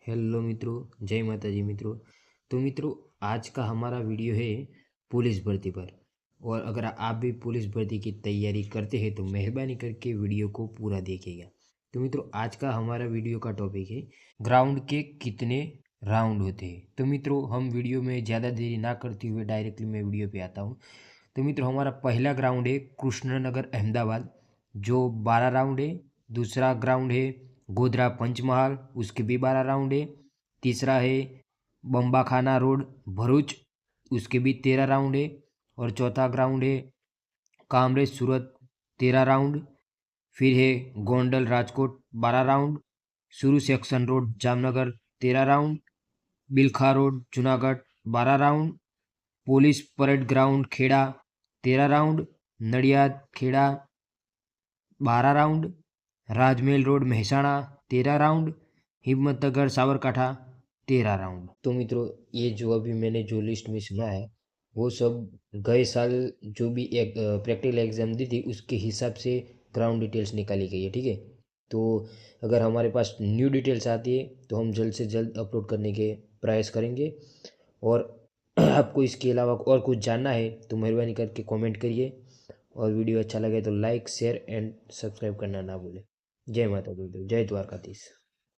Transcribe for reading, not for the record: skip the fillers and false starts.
Hello मित्रों, जय माता जी मित्रों। तो मित्रों, आज का हमारा वीडियो है पुलिस भर्ती पर। और अगर आप भी पुलिस भर्ती की तैयारी करते हैं तो मेहरबानी करके वीडियो को पूरा देखिएगा। तो मित्रों, आज का हमारा वीडियो का टॉपिक है ग्राउंड के कितने राउंड होते हैं। तो मित्रों, हम वीडियो में ज़्यादा देरी ना करते हुए डायरेक्टली मैं वीडियो पे आता हूँ। तो मित्रों, हमारा पहला ग्राउंड है कृष्णनगर अहमदाबाद, जो 12 राउंड है। दूसरा ग्राउंड है गोधरा पंचमहाल, उसके भी 12 राउंड है। तीसरा है बम्बाखाना रोड भरूच, उसके भी 13 राउंड है। और चौथा ग्राउंड है कामरेज सूरत, 13 राउंड। फिर है Gondal Rajkot, 12 round. Saru section road Jamnagar, 13 round. Bilkha road Junagadh, 12 round. Police parade ground Kheda, 13 round. Nadiad Kheda, 12 round. Rajmahal road Mehsana, 13 round. Himmatnagar Sabarkantha, 13 round. तो मित्रों, ये जो अभी मैंने जो लिस्ट में सुना है वो सब गए साल जो भी एक प्रैक्टिकल एग्ज़ाम दी थी उसके हिसाब से ग्राउंड डिटेल्स निकाली गई है, ठीक है। तो अगर हमारे पास न्यू डिटेल्स आती है तो हम जल्द से जल्द अपलोड करने के प्रयास करेंगे। और आपको इसके अलावा और कुछ जानना है तो मेहरबानी करके कमेंट करिए। और वीडियो अच्छा लगे तो लाइक शेयर एंड सब्सक्राइब करना ना भूलें। जय माता दी, जय द्वारकाधीश।